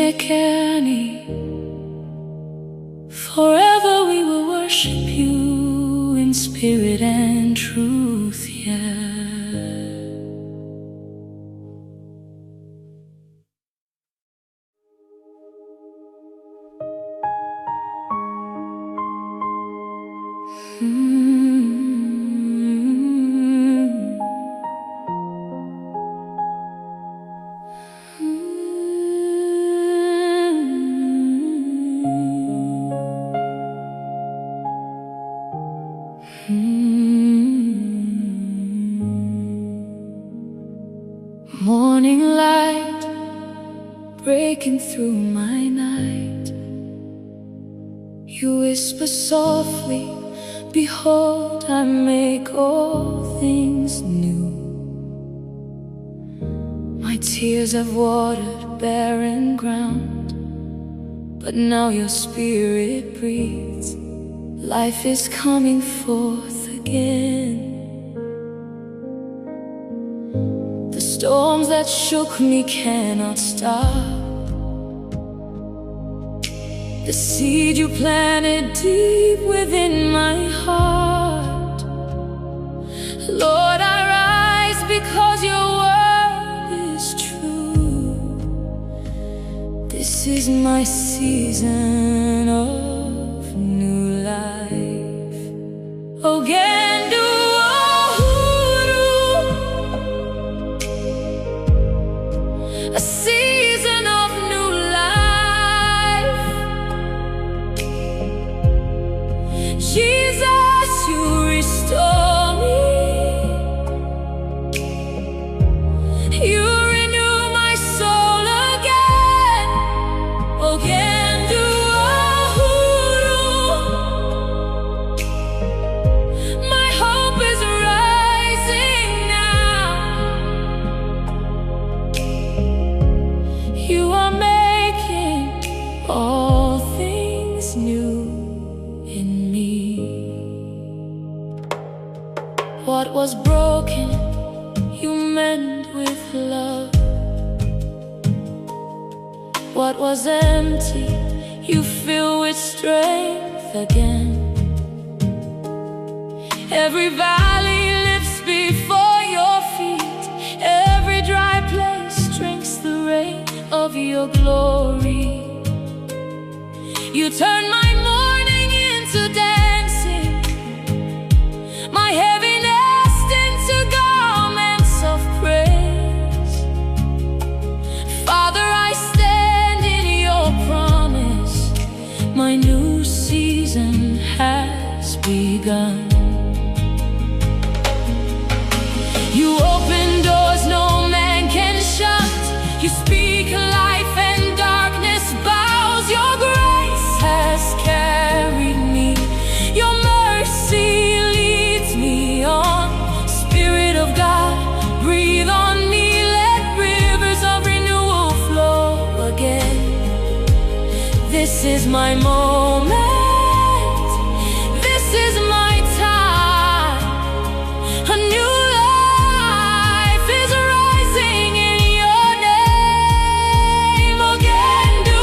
Shekani. Forever we will worship you in spirit and truth, yeah. Morning light breaking through my night. You whisper softly, behold, I make all things new. My tears have watered barren ground, but now your spirit breathes. Life is coming forth again. The storms that shook me cannot stop the seed you planted deep within my heart. Lord, I rise because your word is true. This is my season of new life. Ogendo, a season of new life. Jesus, you restore me. You renew my soul again. Ogendo, my hope is rising now. You are making all things new in me. What was broken, you mend with love. What was empty, you fill with strength again. Every valley lifts before your feet. Every dry place drinks the rain of your glory. You turn my mourning into dancing, my heaviness into garments of praise. Father, I stand in your promise. My new season has begun. You open doors no man can shut. You speak life and darkness bows. Your grace has carried me. Your mercy leads me on. Spirit of God, breathe on me. Let rivers of renewal flow again. This is my moment. This is my time. A new life is rising in your name. Ogendo,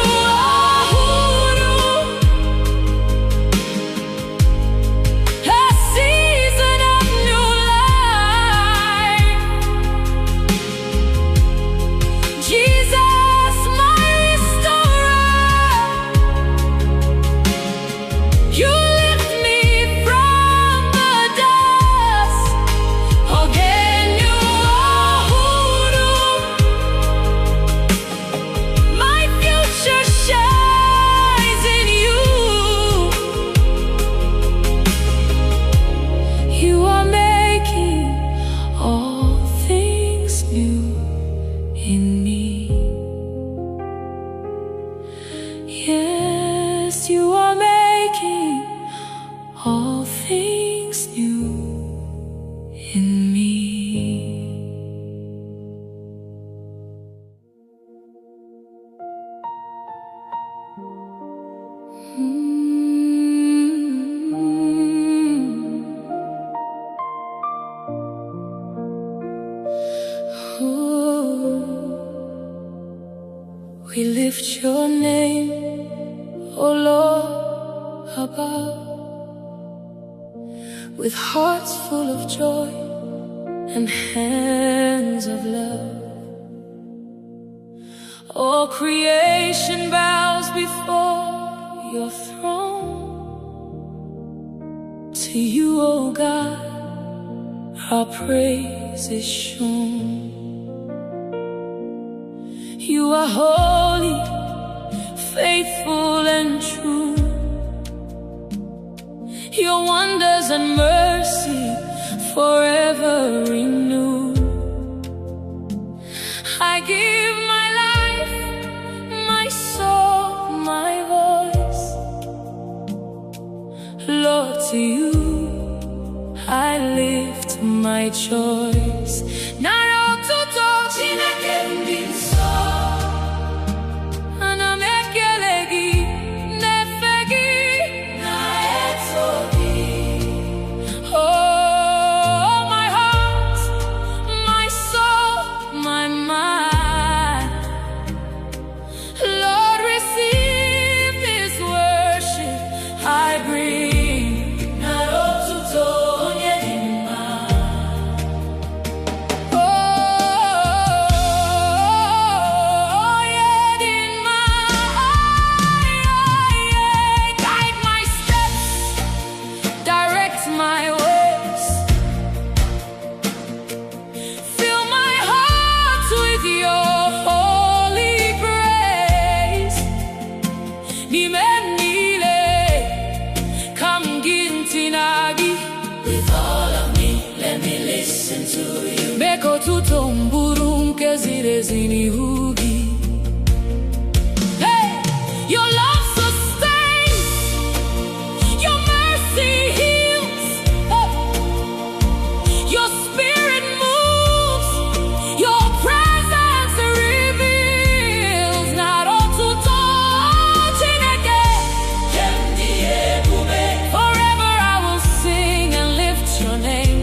a season of new life. Jesus, my restorer, you lift me from the dust. Ogendo, my future shines in you. You are making all things new in me. Yes, you are making all things new in me. lift your name, O Lord, above, with hearts full of joy and hands of love. All creation bows before your throne. To you, O God, our praise is shown. You are holy, faithful and true. Your wonders and mercy forever renew. I give my life, my soul, my voice, Lord, to you I lift my choice. Beko tuto mburu mkezire zini hugi. Hey, your love sustains, your mercy heals, your spirit moves, your presence reveals. Naro tuto chineke, forever I will sing and lift your name.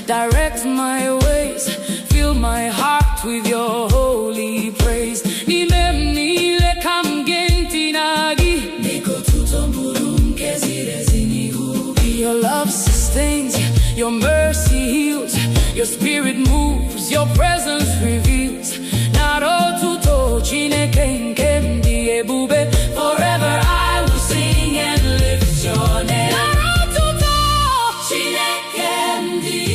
Direct my ways, fill my heart with your holy praise. Nimemnile kamgenti nagi, niko tutomburu mkezire zini hugi. Your love sustains, your mercy heals, your spirit moves, your presence reveals. Naro tuto chineke nkem diebube, forever I will sing and lift your name. Naro tuto chineke ndi.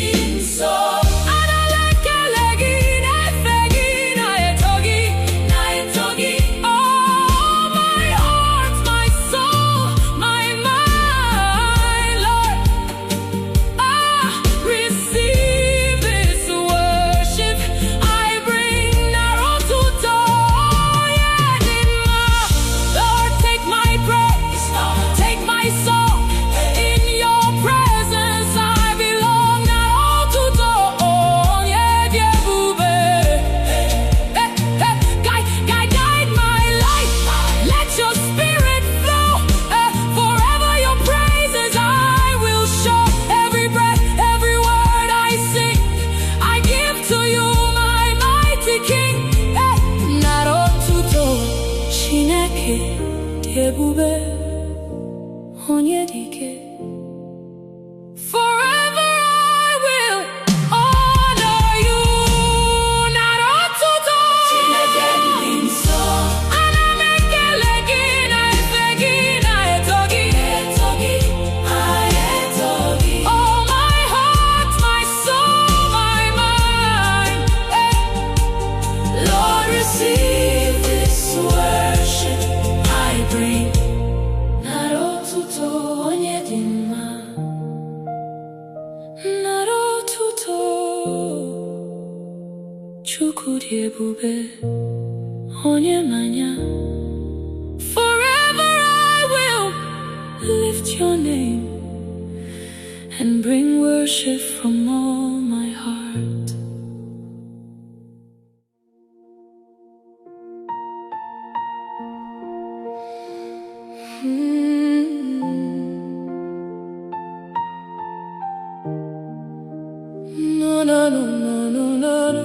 Forever I will honor you. All my ebube onye manya. Forever I will lift your name and bring worship from all my heart. No, no, no, no, no, no, no.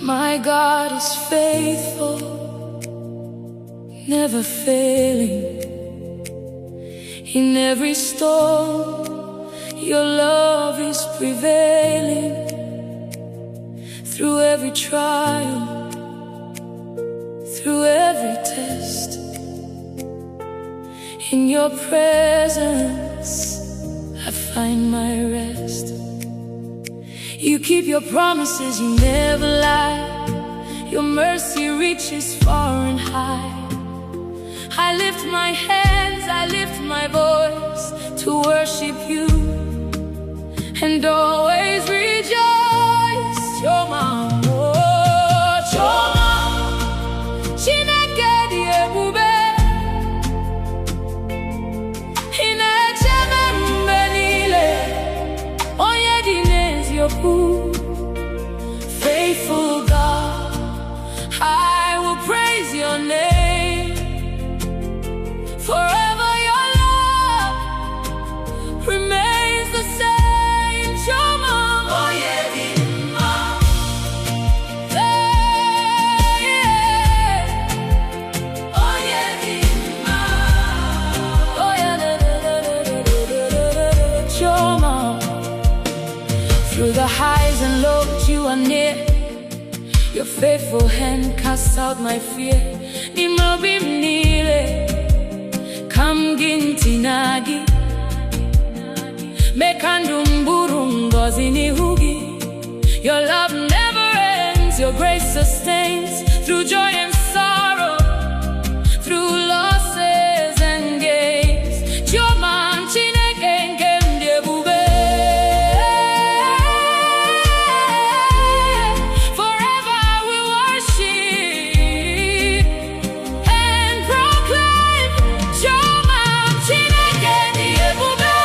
My God is faithful, never failing. In every storm, your love is prevailing. Through every trial, through every test, in your presence I find my rest. You keep your promises, you never lie. Your mercy reaches far and high. I lift my hands, I lift my voice to worship you and always rejoice. Choma, oh, Choma, Chineke di ebube, inechebe mbe niile, onye dị n'eziokwu. Faithful God, I will praise your name. Forever your love remains the same. Choma, oh yeah, oh yeah, Choma. Through the highs and lows you are near. Your faithful hand casts out my fear. Nimobim nile kamginti nagi mekandumburu ngozi nihugi. Your love never ends, your grace sustains. Through joy and sorrow, through losses and gains, Choma Chineke nke ndị ebube. Forever I will worship and proclaim Choma Chineke ndị ebube.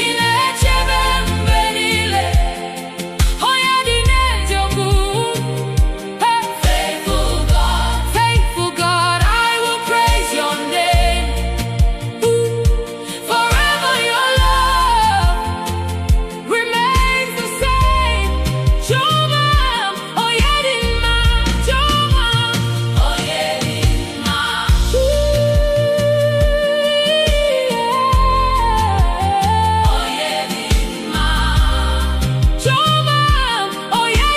Inechebe mbe niile, onye dị n'eziokwu. Faithful God, I will praise your name. Forever your love remains the same. Choma, oh yeah, Choma, oh yeah, Choma, oh yeah,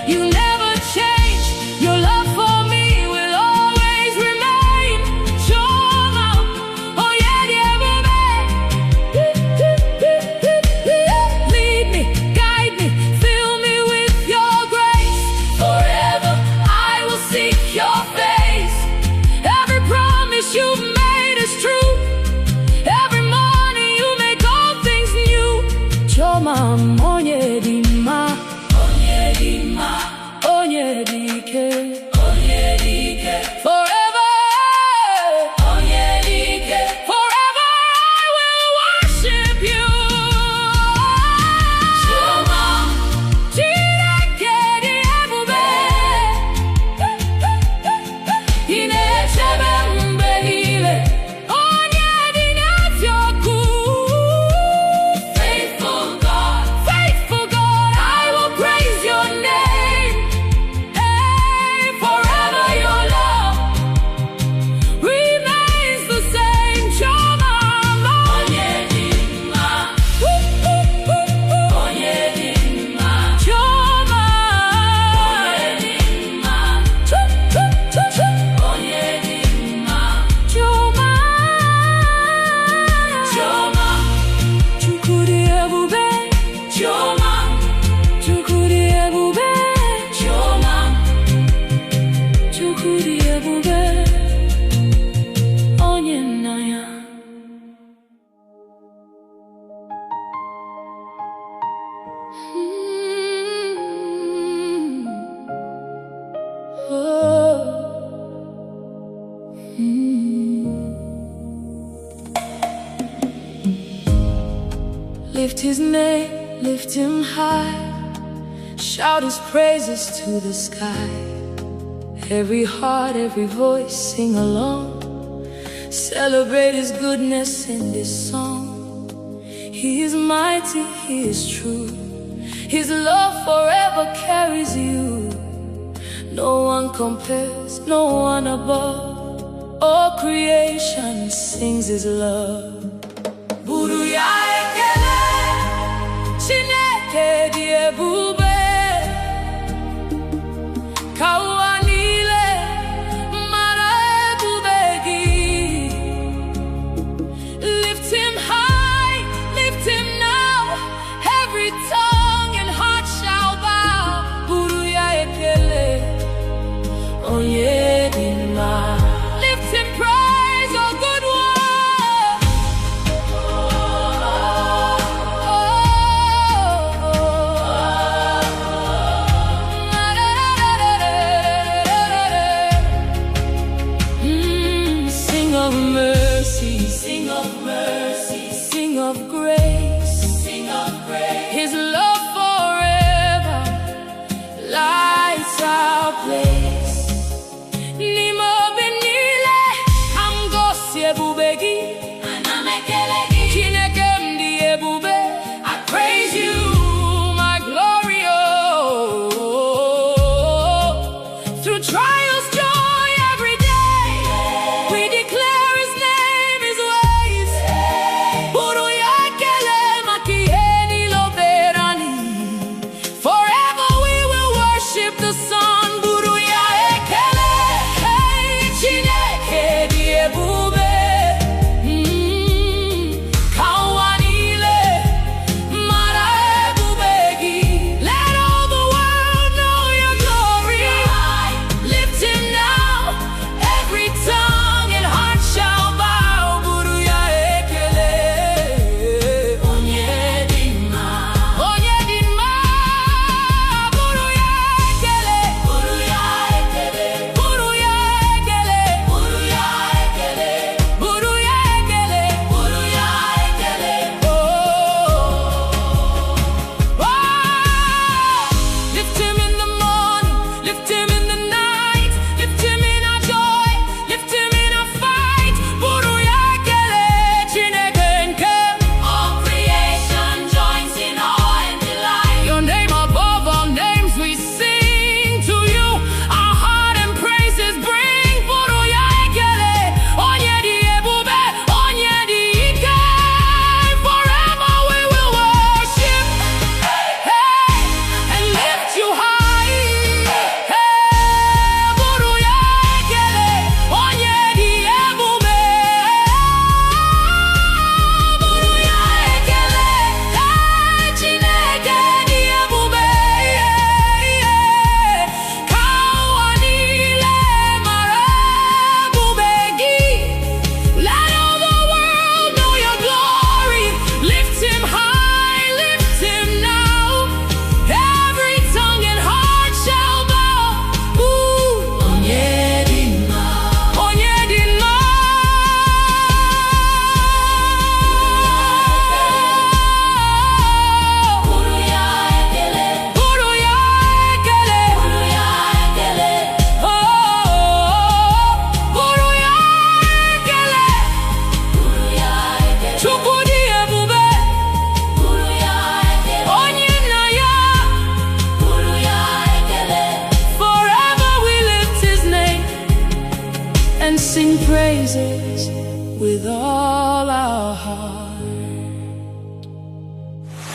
you never change. Your love for me will always remain. Choma, oh yeah, lead me, guide me, fill me with your grace. Forever I will seek your face. Every promise you've made is true. Every morning you make all things new. Choma, onye dị mma, onye dị mma, onye dị ike, onye dị ike. Forever, onye dị ike. Forever I will worship you. Choma, Chineke dị ebube, inechebe mbe niile, onye dị n'eziokwu. Faithful God, I will praise your name. Forever Lift his name, lift him high, shout his praises to the sky. Every heart, every voice, sing along, celebrate his goodness in this song. He is mighty, he is true, his love forever carries you. No one compares, no one above, all creation sings his love. Buru ya ekele, Chineke dị ebube, ka ụwa niile mara ebube gị. Lift him high, lift him now, every tongue and heart shall bow. Buru ya ekele, onye dị mma. Lift him praise, oh good one. Sing of mercy, sing of mercy, sing of grace, sing of grace. His love forever lights our place. Nimo benile, amgosi ebube gị, anamekele gị, Chineke m dị ebube. I praise you, my glory, oh. Through trials, joy every day, we declare his name, his ways. Buru ya ekele maka ihe niile o mere anyị. Forever we will worship the Son. Buru ya ekele, hey, Chineke dị ebube. Ka ụwa niile mara ebube gị. Let all the world know your glory. Lift him now, every tongue and heart shall bow. Buru ya ekele, onye dị mma, onye dị mma. Buru ya ekele, buru ya ekele, buru ya ekele, buru ya ekele, buru ya ekele, buru ya ekele. Lift him in the morning, lift him in the night, lift him in our joy, lift him in our fight. Buru ya ekele, Chineke nke m. All creation joins in awe and delight. Your name above all names we sing to you. Our heart and praises bring. Buru ya ekele, onye dị ebube, onye dị ike. Forever we will worship, hey, and lift you high. Hey, buru ya ekele, onye dị ebube. Buru ya ekele, hey, Chineke dị ebube. Ka ụwa niile mara ebube gị. Let all the world know your glory. Lift him high, lift him now. Every tongue and heart shall bow. Onye dị mma, onye dị mma. Buru ya ekele, buru ya ekele, buru ya ekele. Buru ya ekele, buru ya ekele. Chukwu dị ebube, buru ya ekele. Onye nna ya, buru ya ekele. Forever we lift his name and sing praises with all our heart.